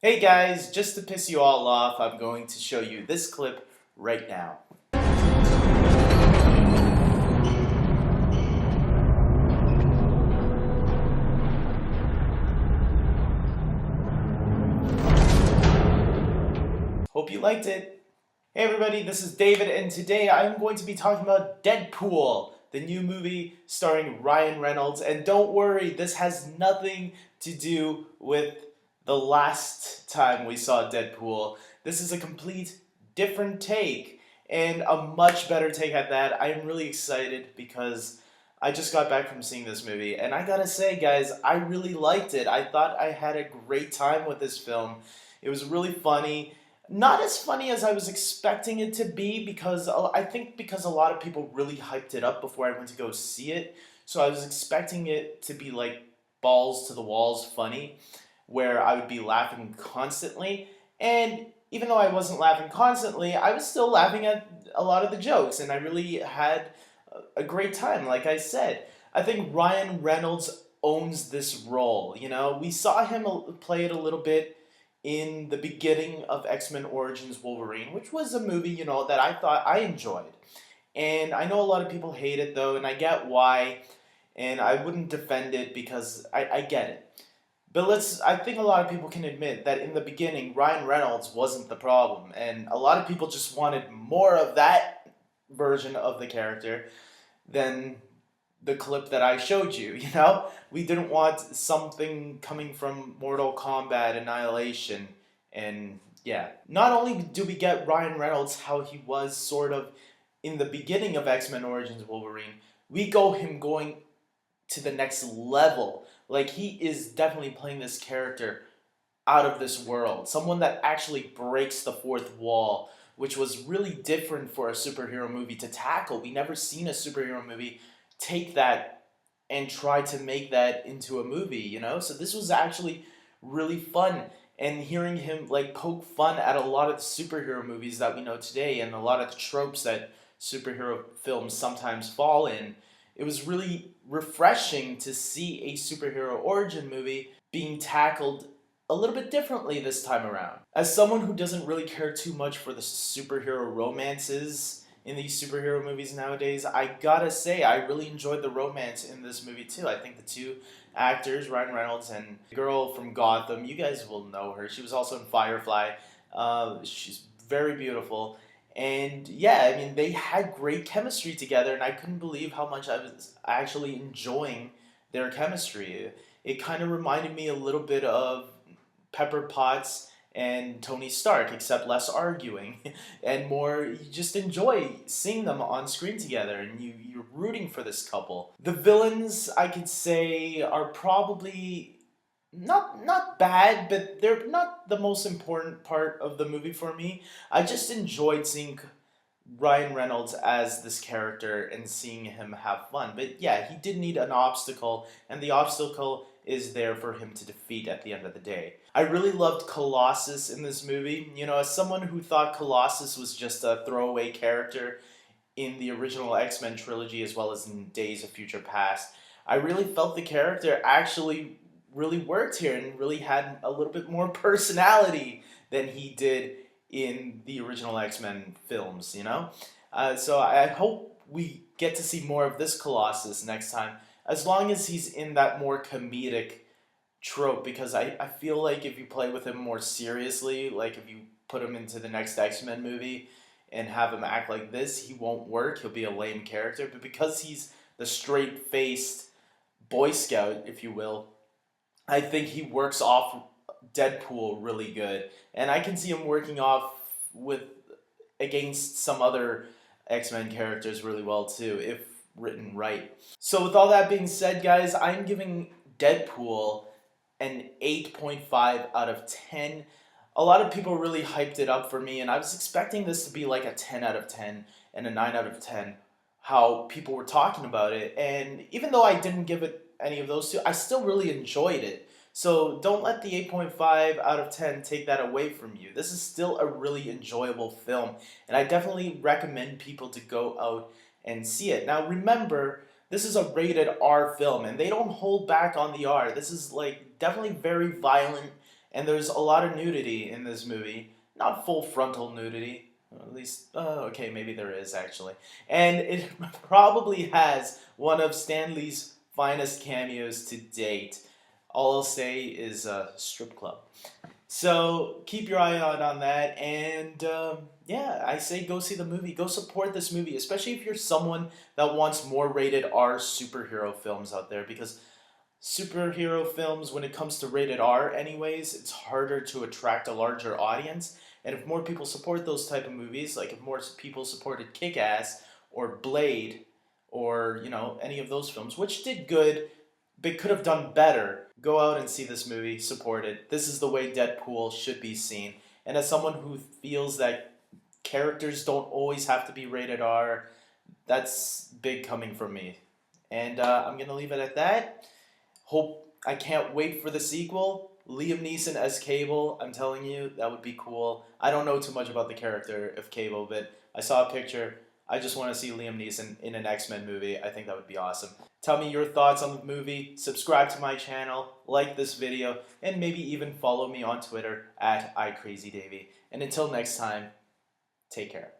Hey guys, just to piss you all off, I'm going to show you this clip right now. Hope you liked it. Hey everybody, this is David, and today I'm going to be talking about Deadpool, the new movie starring Ryan Reynolds. And don't worry, this has nothing to do with the last time we saw Deadpool. This is a complete different take, and a much better take at that. I am really excited because I just got back from seeing this movie, and I gotta say, guys, I really liked it. I thought I had a great time with this film. It was really funny. Not as funny as I was expecting it to be because I think because a lot of people really hyped it up before I went to go see it. So I was expecting it to be like balls to the walls funny, where I would be laughing constantly. And even though I wasn't laughing constantly, I was still laughing at a lot of the jokes, and I really had a great time. Like I said, I think Ryan Reynolds owns this role. You know, we saw him play it a little bit in the beginning of X-Men Origins Wolverine, which was a movie, that I thought I enjoyed. And I know a lot of people hate it though, and I get why, and I wouldn't defend it because I get it. But I think a lot of people can admit that in the beginning, Ryan Reynolds wasn't the problem, and a lot of people just wanted more of that version of the character than the clip that I showed you, We didn't want something coming from Mortal Kombat Annihilation. And yeah, not only do we get Ryan Reynolds how he was sort of in the beginning of X-Men Origins Wolverine, we go him going to the next level. Like, he is definitely playing this character out of this world. Someone that actually breaks the fourth wall, which was really different for a superhero movie to tackle. We never seen a superhero movie take that and try to make that into a movie. So this was actually really fun. And hearing him like poke fun at a lot of the superhero movies that we know today and a lot of the tropes that superhero films sometimes fall in, it was really refreshing to see a superhero origin movie being tackled a little bit differently this time around. As someone who doesn't really care too much for the superhero romances in these superhero movies nowadays, I gotta say, I really enjoyed the romance in this movie too. I think the two actors, Ryan Reynolds and the girl from Gotham, you guys will know her. She was also in Firefly. She's very beautiful. And yeah, I mean, they had great chemistry together, and I couldn't believe how much I was actually enjoying their chemistry. It kind of reminded me a little bit of Pepper Potts and Tony Stark, except less arguing and more. You just enjoy seeing them on screen together, and you're rooting for this couple. The villains, I could say, are probably not bad, but they're not the most important part of the movie for me. I just enjoyed seeing Ryan Reynolds as this character and seeing him have fun. But yeah, he did need an obstacle, and the obstacle is there for him to defeat at the end of the day. I really loved Colossus in this movie. As someone who thought Colossus was just a throwaway character in the original X-Men trilogy as well as in Days of Future Past, I really felt the character actually really worked here and really had a little bit more personality than he did in the original X-Men films. So I hope we get to see more of this Colossus next time, as long as he's in that more comedic trope, because I feel like if you play with him more seriously, like if you put him into the next X-Men movie and have him act like this, he won't work. He'll be a lame character. But because he's the straight-faced Boy Scout, if you will, I think he works off Deadpool really good. And I can see him working off with against some other X-Men characters really well too, if written right. So with all that being said, guys, I'm giving Deadpool an 8.5 out of 10. A lot of people really hyped it up for me, and I was expecting this to be like a 10 out of 10 and a 9 out of 10, how people were talking about it. And even though I didn't give it any of those two, I still really enjoyed it. So don't let the 8.5 out of 10 take that away from you. This is still a really enjoyable film, and I definitely recommend people to go out and see it. Now remember, this is a rated R film, and they don't hold back on the R. This is like definitely very violent And there's a lot of nudity in this movie. Not full frontal nudity. At least, okay, maybe there is actually. And it probably has one of Stan Lee's finest cameos to date. All I'll say is strip club. So keep your eye out on that, and yeah, I say go see the movie. Go support this movie, especially if you're someone that wants more rated R superhero films out there. Because superhero films, when it comes to rated R, anyways, it's harder to attract a larger audience. And if more people support those type of movies, like if more people supported Kick Ass or Blade, or any of those films, which did good but could have done better. Go out and see this movie, support it. This is the way Deadpool should be seen. And as someone who feels that characters don't always have to be rated R, that's big coming from me. And I'm going to leave it at that. I can't wait for the sequel. Liam Neeson as Cable, I'm telling you, that would be cool. I don't know too much about the character of Cable, but I saw a picture. I just want to see Liam Neeson in an X-Men movie. I think that would be awesome. Tell me your thoughts on the movie, subscribe to my channel, like this video, and maybe even follow me on Twitter at iCrazyDavy. And until next time, take care.